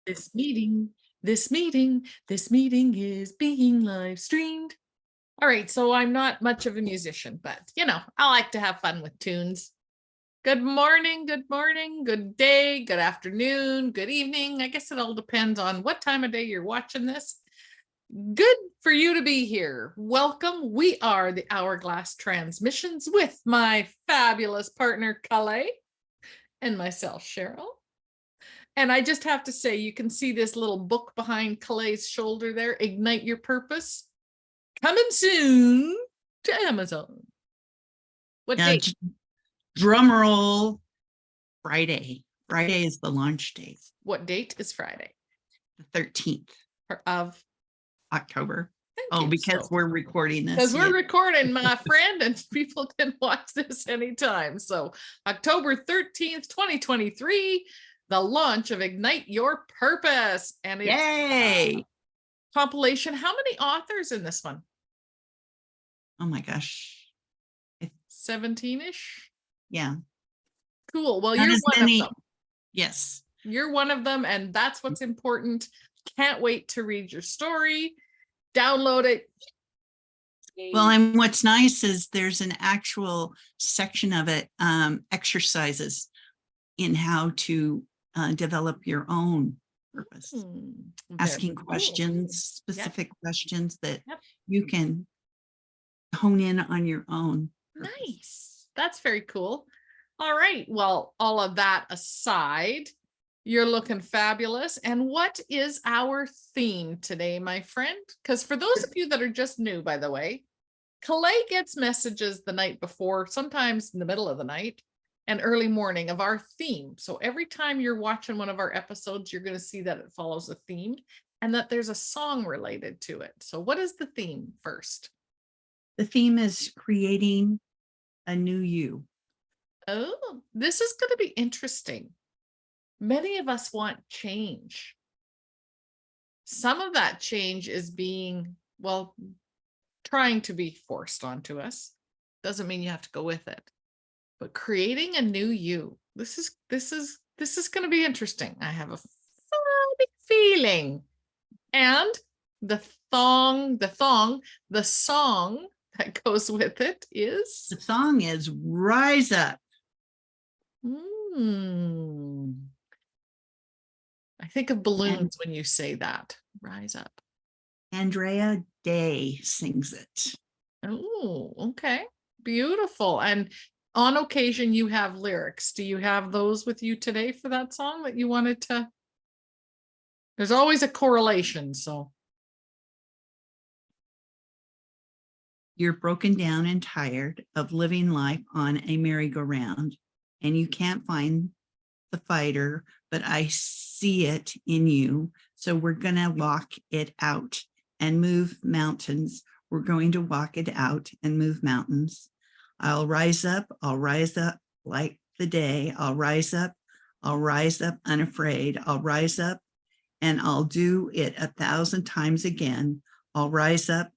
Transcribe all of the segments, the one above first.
This meeting, this meeting is being live streamed. All right, so I'm not much of a musician, but I like to have fun with tunes. Good morning, good day, good afternoon, good evening. I guess it all depends on what time of day you're watching this. Good for you to be here. Welcome. We are the Hourglass Transmissions with my fabulous partner, Kalei, and myself, Cheryl. And I just have to say, you can see this little book behind Kalei's shoulder there, Ignite Your Purpose, coming soon to Amazon. What Now, date? drum roll, Friday. Friday is the launch date, What date is Friday? the 13th Of October. thank Oh, you. because we're recording this. Because we're Yeah. recording, my friend, and people can watch this anytime. So October 13th, 2023, the launch of Ignite Your Purpose. And it's Yay! compilation. How many authors in this one? Oh my gosh. 17-ish. Yeah. Cool. Well, Not you're as one many. of them. Yes. You're one of them, and that's what's important. Can't wait to read your story. Download it. Well, and what's nice is there's an actual section of it, exercises in how to develop your own purpose. Asking Very cool. questions, specific questions that Yep. you can hone in on your own. purpose. Nice. That's very cool. All right. Well, all of that aside, you're looking fabulous. And what is our theme today, my friend? Because for those of you that are just new, by the way, Kalei gets messages the night before, sometimes in the middle of the night and early morning, of our theme. So every time you're watching one of our episodes, you're going to see that it follows a theme and that there's a song related to it. So what is the theme first? The theme is creating a new you. Oh, this is going to be interesting. Many of us want change. Some of that change is being, well, trying to be forced onto us. Doesn't mean you have to go with it. But creating a new you. This is going to be interesting. I have a funny feeling. And the song that goes with it is The song is Rise Up. I think of balloons when you say that. Rise up. Andrea Day sings it. Oh, okay. Beautiful. And on occasion, you have lyrics. Do you have those with you today for that song that you wanted to? There's always a correlation. So You're broken down and tired of living life on a merry-go-round, and you can't find the fighter, but I see it in you. So we're going to walk it out and move mountains. We're going to walk it out and move mountains. I'll rise up like the day. I'll rise up unafraid. I'll rise up and I'll do it 1,000 times again. I'll rise up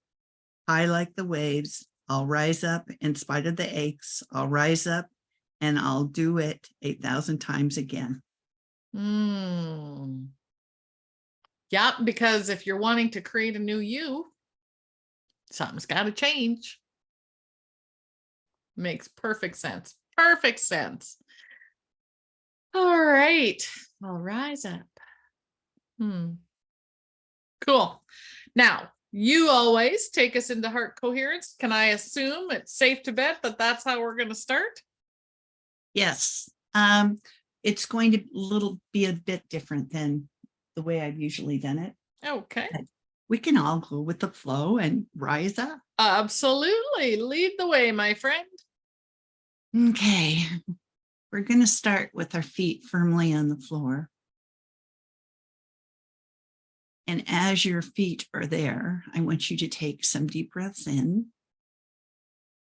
high like the waves. I'll rise up in spite of the aches. I'll rise up and I'll do it 8,000 times again. Yeah, because if you're wanting to create a new you, something's got to change. Makes perfect sense. Perfect sense. All right. I'll rise up. Cool. Now, you always take us into heart coherence. Can I assume it's safe to bet that that's how we're going to start? Yes. It's going to be a bit different than the way I've usually done it. Okay. But we can all go with the flow and rise up. Absolutely. Lead the way, my friend. Okay. We're going to start with our feet firmly on the floor. And as your feet are there, I want you to take some deep breaths in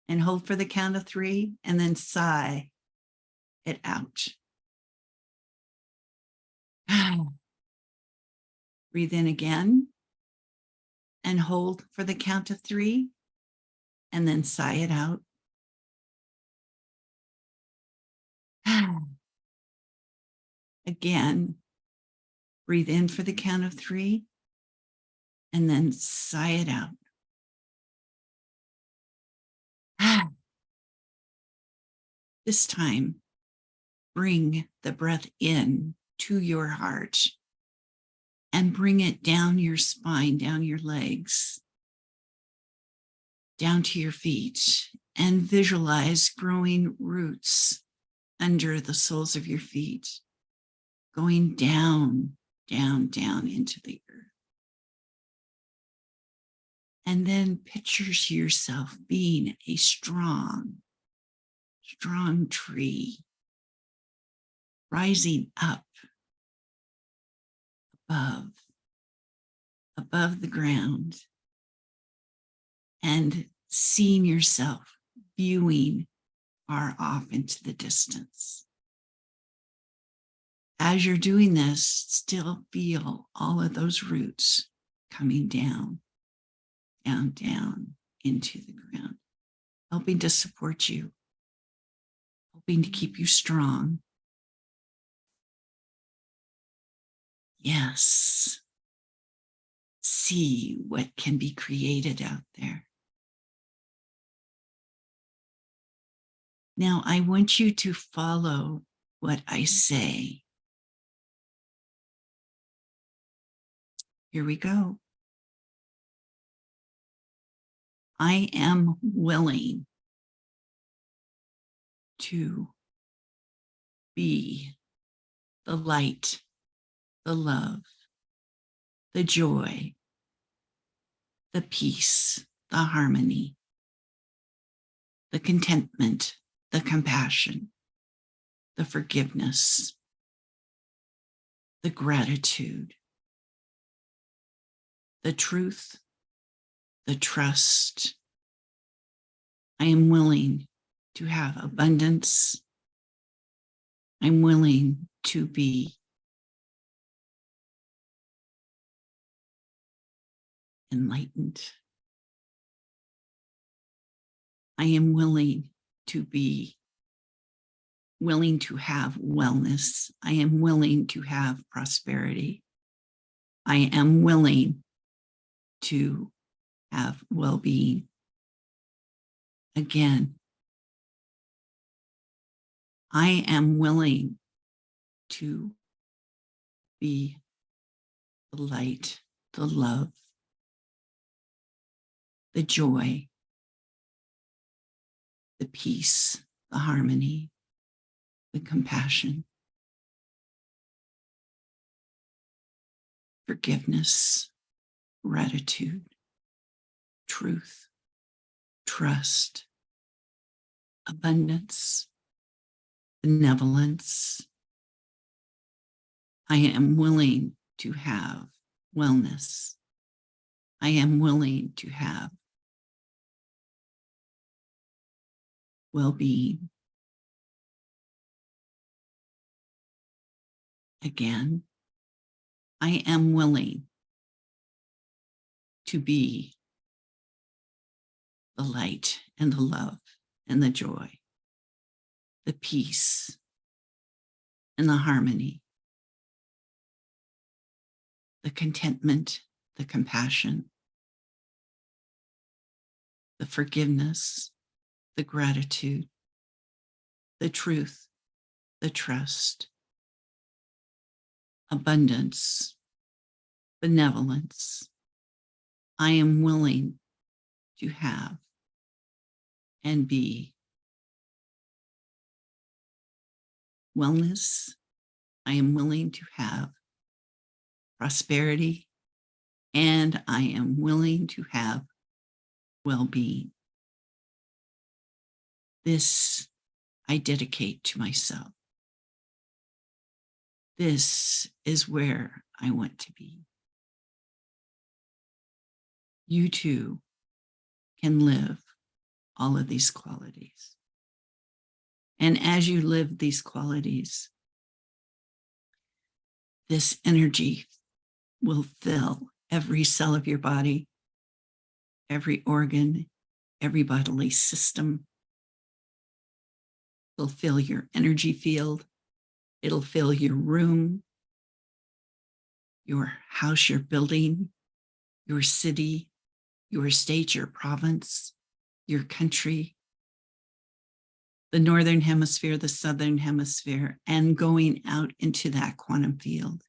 and hold for the count of 3 and then sigh it out. Breathe in again and hold for the count of 3 and then sigh it out. Again, Breathe in for the count of 3, and then sigh it out. This time, bring the breath in to your heart and bring it down your spine, down your legs, down to your feet, and visualize growing roots under the soles of your feet, going down, down, down into the earth. And then picture yourself being a strong, strong tree, rising up above the ground, and seeing yourself viewing far off into the distance. As you're doing this, still feel all of those roots coming down, down, down into the ground, helping to support you, helping to keep you strong. Yes. See what can be created out there. Now, I want you to follow what I say. Here we go. I am willing to be the light, the love, the joy, the peace, the harmony, the contentment, the compassion, the forgiveness, the gratitude, the truth, the trust. I am willing to have abundance. I'm willing to be enlightened. I am willing to have wellness. I am willing to have prosperity. I am willing to have well-being. Again, I am willing to be the light, the love, the joy, the peace, the harmony, the compassion, forgiveness, gratitude, truth, trust, abundance, benevolence. I am willing to have wellness. I am willing to have well-being. Again, I am willing to be the light and the love and the joy, the peace and the harmony, the contentment, the compassion, the forgiveness, the gratitude, the truth, the trust, abundance, benevolence. I am willing to have and be wellness. I am willing to have prosperity, and I am willing to have well-being. This I dedicate to myself. This is where I want to be. You too can live all of these qualities. And as you live these qualities, this energy will fill every cell of your body, every organ, every bodily system. It'll fill your energy field. It'll fill your room. your house you're building, your city, your state, your province, your country, the Northern Hemisphere, the Southern Hemisphere, and going out into that quantum field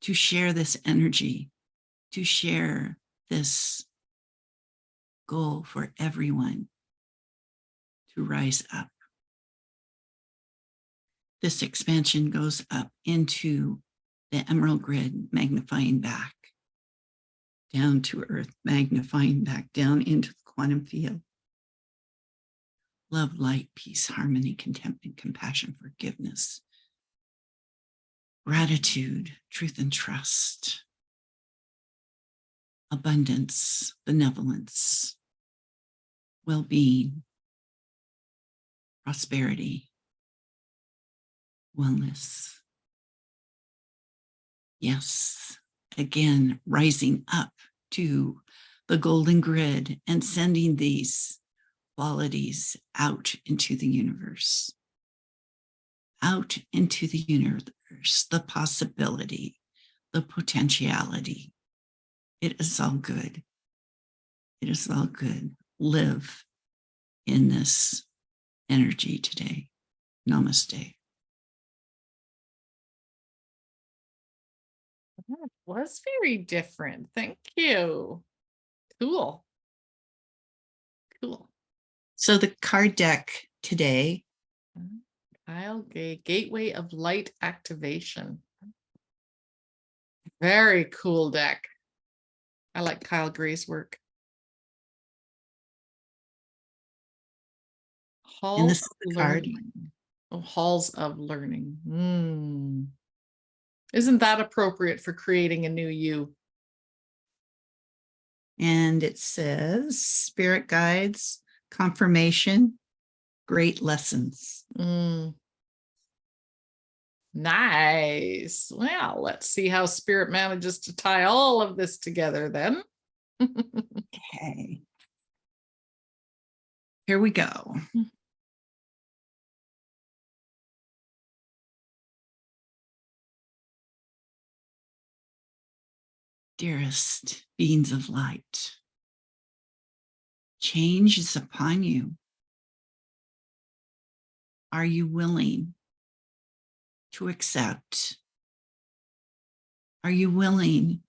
to share this energy, to share this goal for everyone to rise up. This expansion goes up into the emerald grid, magnifying back down to earth, magnifying back down into the quantum field. Love, light, peace, harmony, contentment, compassion, forgiveness, gratitude, truth and trust, abundance, benevolence, well-being, prosperity, wellness. Yes, again, rising up to the golden grid and sending these qualities out into the universe, the possibility, the potentiality. It is all good. It is all good. Live in this energy today. Namaste. That was very different. Thank you. Cool. Cool. So the card deck today. Kyle Gay, Gateway of Light Activation. Very cool deck. I like Kyle Gray's work. And this Halls is of the card. Learning. Oh, Halls of Learning. Isn't that appropriate for creating a new you? And it says spirit guides, confirmation, great lessons. Nice. Well, let's see how Spirit manages to tie all of this together then. Okay. Here we go. Dearest beings of light, change is upon you. Are you willing to accept? Are you willing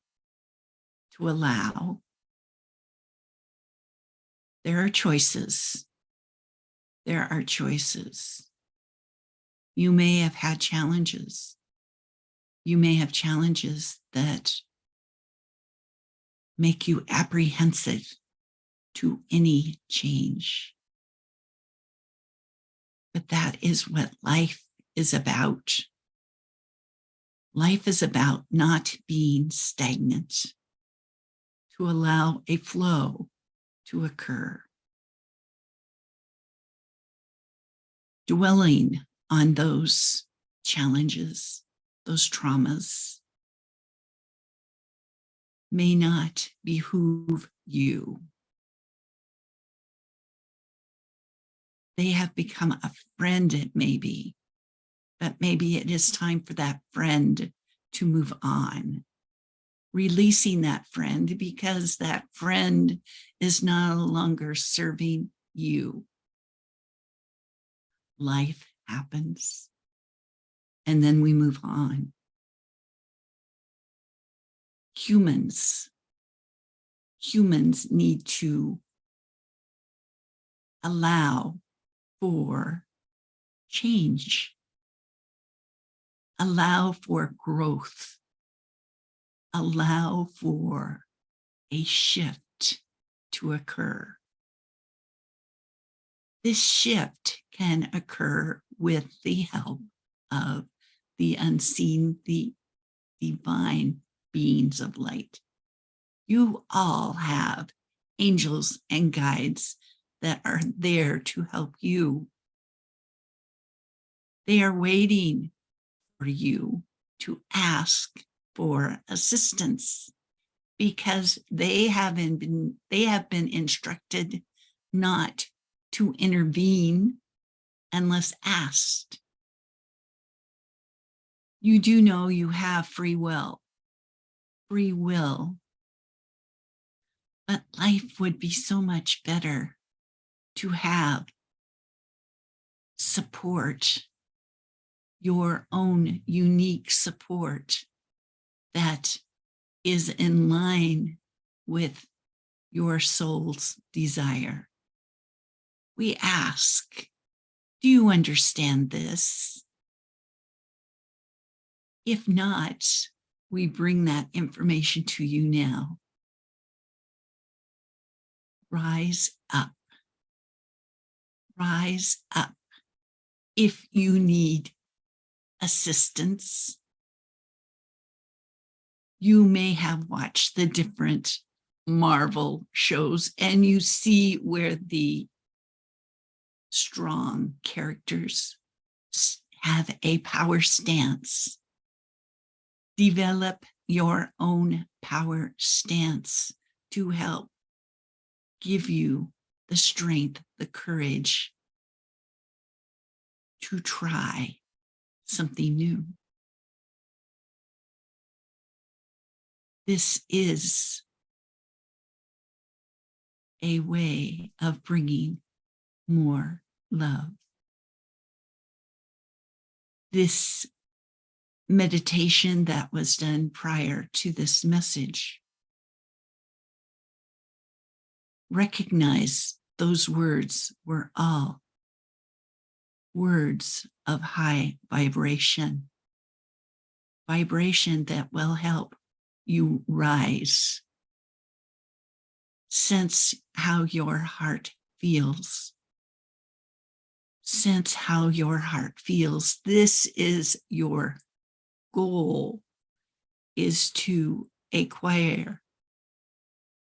to allow? There are choices. There are choices. You may have had challenges. You may have challenges that make you apprehensive to any change. But that is what life is about. Life is about not being stagnant, to allow a flow to occur. Dwelling on those challenges, those traumas, may not behoove you. They have become a friend, it may be, but maybe it is time for that friend to move on. Releasing that friend because that friend is no longer serving you. Life happens, and then we move on. Humans need to allow for change, allow for growth, allow for a shift to occur. This shift can occur with the help of the unseen, the divine beings of light. You all have angels and guides that are there to help you. They are waiting for you to ask for assistance because they have been instructed not to intervene unless asked. You do know you have free will. Free will. But life would be so much better to have support, your own unique support that is in line with your soul's desire. We ask, do you understand this? If not, we bring that information to you now. Rise up. Rise up. If you need assistance, you may have watched the different Marvel shows and you see where the strong characters have a power stance. Develop your own power stance to help give you the strength, the courage to try something new. This is a way of bringing more love. This meditation that was done prior to this message, recognize those words were all words of high vibration, vibration that will help you rise. Sense how your heart feels. Sense how your heart feels. This is your goal, is to acquire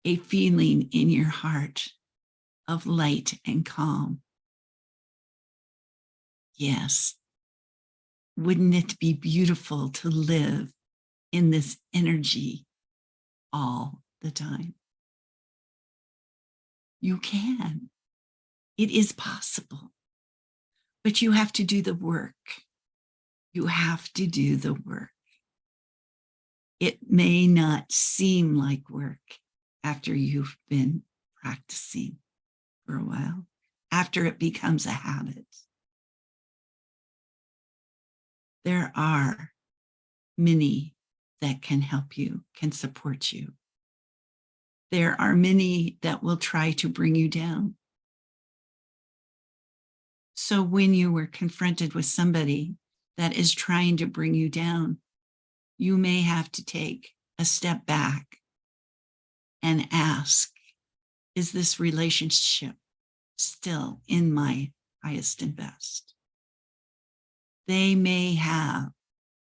a feeling in your heart of light and calm. Yes. Wouldn't it be beautiful to live in this energy all the time? You can. It is possible. But you have to do the work. You have to do the work. It may not seem like work after you've been practicing for a while, after it becomes a habit. There are many that can help you, can support you. There are many that will try to bring you down. So when you were confronted with somebody that is trying to bring you down, you may have to take a step back and ask, is this relationship still in my highest and best? They may have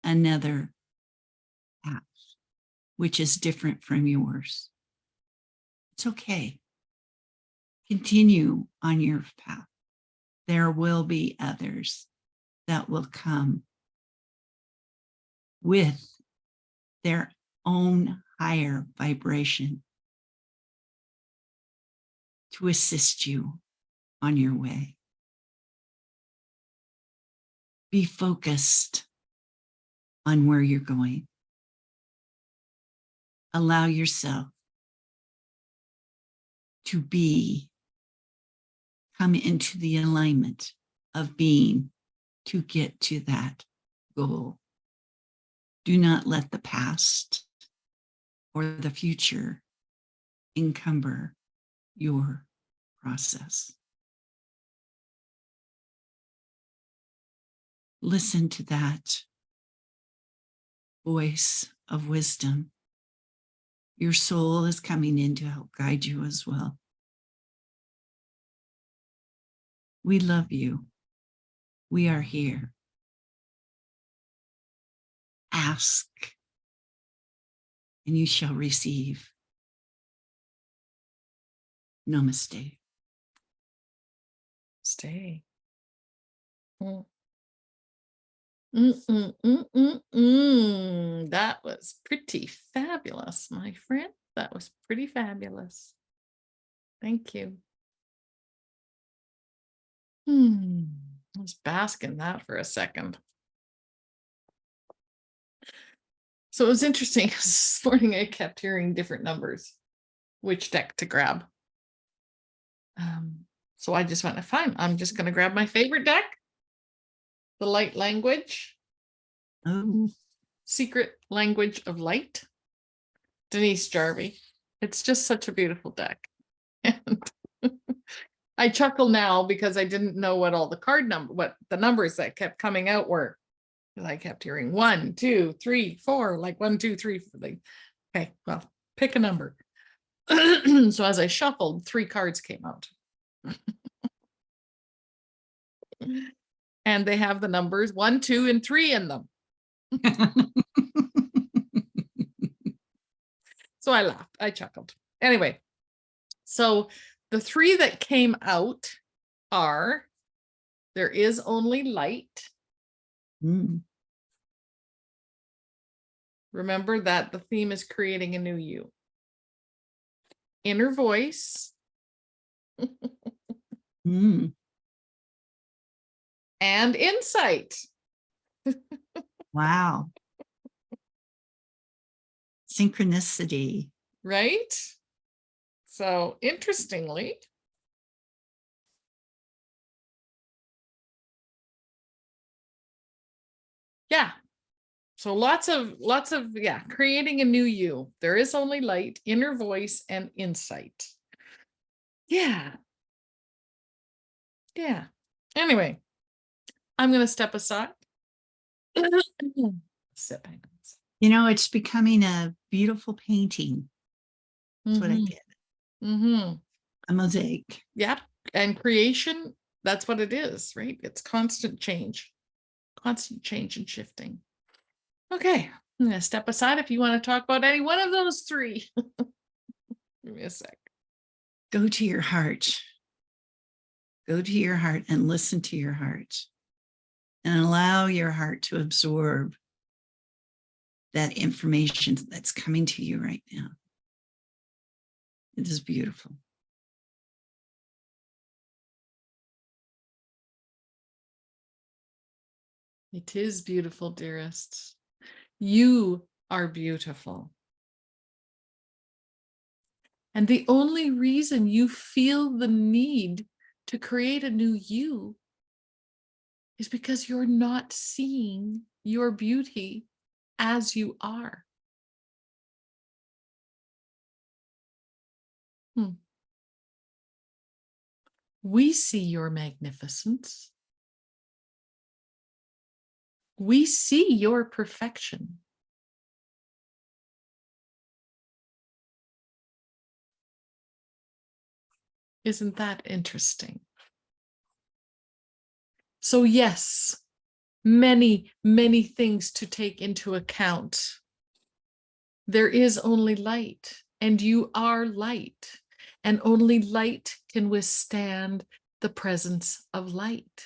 another path, which is different from yours. It's okay. Continue on your path. There will be others that will come with their own higher vibration to assist you on your way. Be focused on where you're going. Allow yourself to come into the alignment of being to get to that goal. Do not let the past or the future encumber your process. Listen to that voice of wisdom. Your soul is coming in to help guide you as well. We love you. We are here. Ask, and you shall receive. Namaste. Stay. That was pretty fabulous, my friend. That was pretty fabulous. Thank you. Let's bask in that for a second. So it was interesting. This morning I kept hearing different numbers, which deck to grab. So I just went, fine, I'm just going to grab my favorite deck, the light language, Oh, secret language of light, Denise Jarvie. It's just such a beautiful deck. And I chuckle now because I didn't know what all the what the numbers that kept coming out were. I kept hearing 1, 2, 3, 4, like 1, 2, 3. Like, okay, well, pick a number. So as I shuffled, 3 cards came out. And they have the numbers 1, 2, and 3 in them. So I laughed, I chuckled. Anyway, so the 3 that came out are, there is only light. Mm. Remember that the theme is creating a new you. Inner voice. Mm. And insight. Wow. Synchronicity. Right? So interestingly, yeah. So lots of, yeah, creating a new you. There is only light, inner voice, and insight. Yeah. Yeah. Anyway, I'm going to step aside. Sipping. You know, it's becoming a beautiful painting. That's what I get. A mosaic. Yep. And creation, that's what it is, right? It's constant change and shifting. Okay. I'm going to step aside if you want to talk about any one of those 3. Give me a sec. Go to your heart. Go to your heart and listen to your heart and allow your heart to absorb that information that's coming to you right now. It is beautiful. It is beautiful, dearest. You are beautiful. And the only reason you feel the need to create a new you is because you're not seeing your beauty as you are. We see your magnificence. We see your perfection. Isn't that interesting? So yes, many, many things to take into account. There is only light, and you are light, and only light can withstand the presence of light.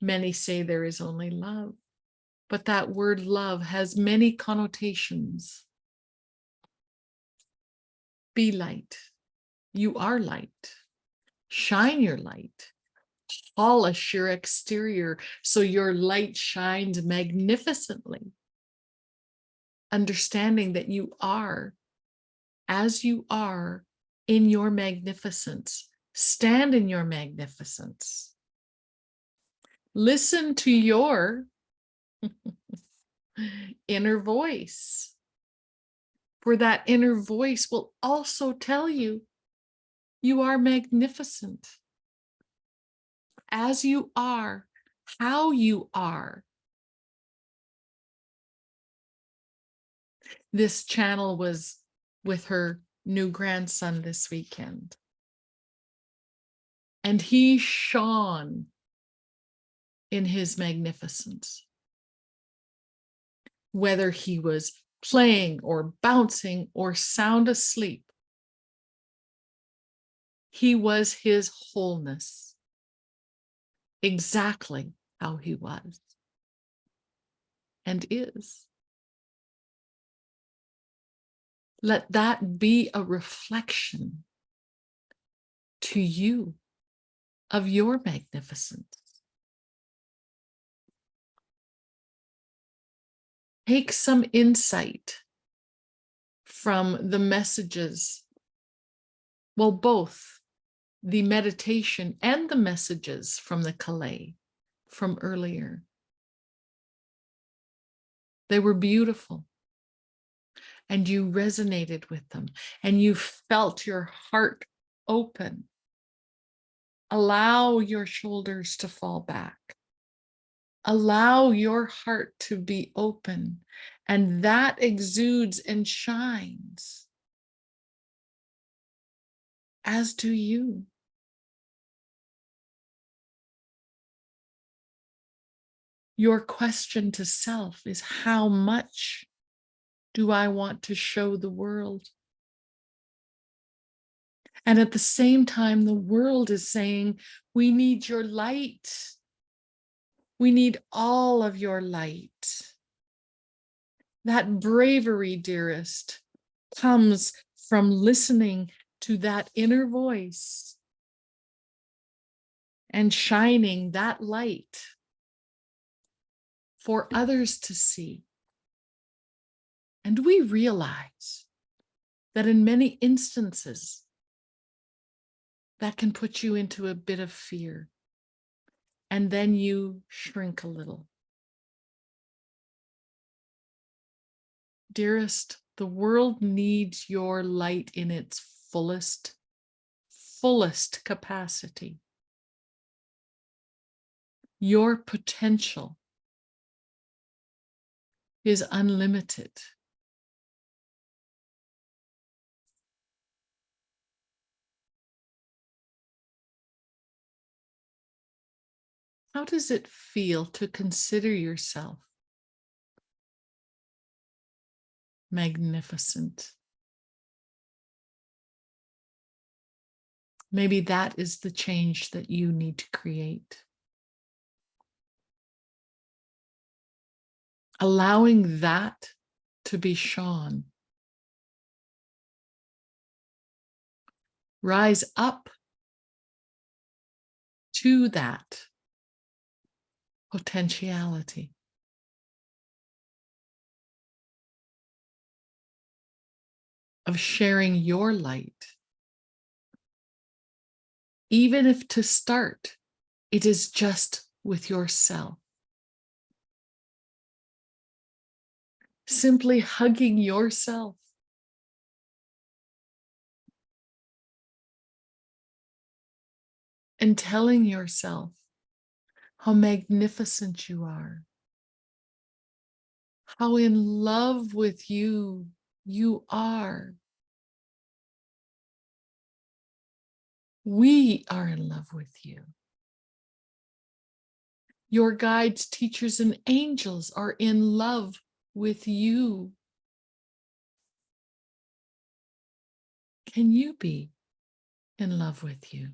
Many say there is only love, but that word love has many connotations. Be light. You are light. Shine your light. Polish your exterior so your light shines magnificently. Understanding that you are, as you are, in your magnificence. Stand in your magnificence. Listen to your inner voice. For that inner voice will also tell you, you are magnificent. As you are, how you are. This channel was with her new grandson this weekend. And he shone in his magnificence. Whether he was playing or bouncing or sound asleep, he was his wholeness, exactly how he was and is. Let that be a reflection to you of your magnificence. Take some insight from the messages, well, both the meditation and the messages from the Kalei from earlier. They were beautiful, and you resonated with them, and you felt your heart open. Allow your shoulders to fall back. Allow your heart to be open, and that exudes and shines, as do you. Your question to self is, how much do I want to show the world? And at the same time, the world is saying, we need your light. We need all of your light. That bravery, dearest, comes from listening to that inner voice and shining that light for others to see. And we realize that in many instances, that can put you into a bit of fear. And then you shrink a little. Dearest, the world needs your light in its fullest capacity. Your potential is unlimited. How does it feel to consider yourself magnificent? Maybe that is the change that you need to create. Allowing that to be shone. Rise up to that potentiality. Of sharing your light. Even if to start, it is just with yourself. Simply hugging yourself. And telling yourself how magnificent you are. How in love with you are. We are in love with you. Your guides, teachers, and angels are in love with you. Can you be in love with you?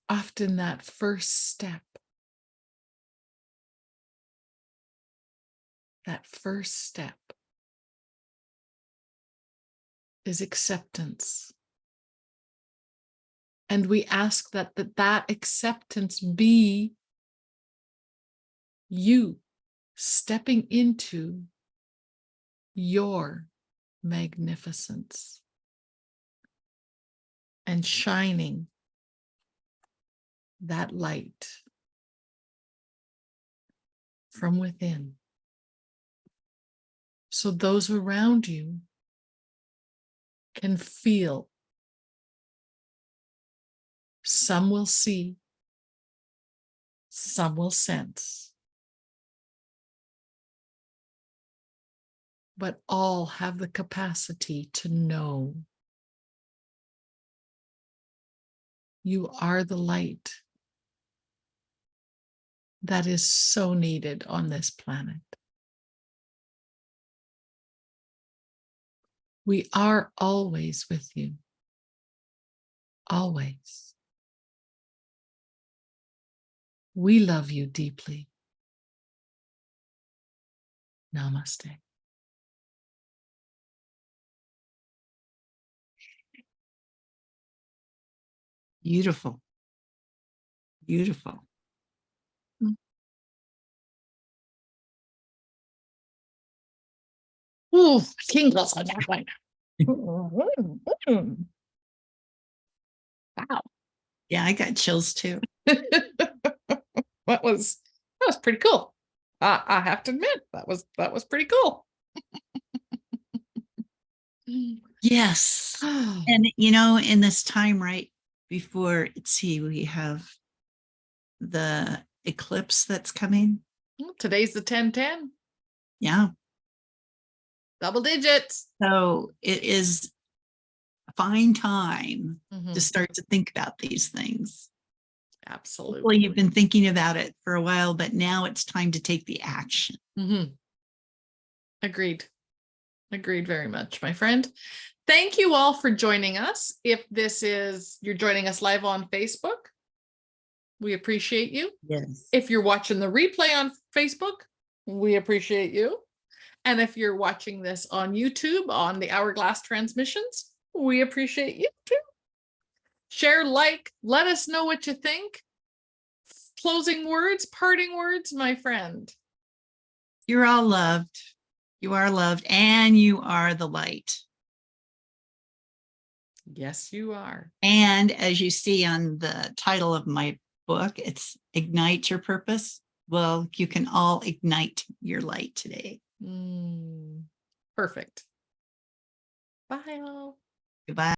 Often that first step, is acceptance. And we ask that acceptance be you stepping into your magnificence and shining that light from within. So those around you can feel. Some will see, some will sense, but all have the capacity to know you are the light that is so needed on this planet. We are always with you. Always. We love you deeply. Namaste. Beautiful. Beautiful. Ooh, tingles on that one. Wow. Yeah, I got chills too. That was pretty cool. I have to admit that was pretty cool. Yes. And in this time right before, see, we have the eclipse that's coming. Well, today's the 10-10, Yeah. double digits. So it is a fine time Mhm. to start to think about these things. Absolutely. Well, you've been thinking about it for a while, but now it's time to take the action. Mhm. Agreed. Agreed very much, my friend. Thank you all for joining us. If you're joining us live on Facebook, we appreciate you. Yes. If you're watching the replay on Facebook, we appreciate you. And if you're watching this on YouTube on the Hourglass Transmissions, we appreciate you too. Share, like, let us know what you think. Closing words, parting words, my friend. You're all loved. You are loved, and you are the light. Yes, you are. And as you see on the title of my book, it's Ignite Your Purpose. Well, you can all ignite your light today. Perfect. Bye all. Goodbye.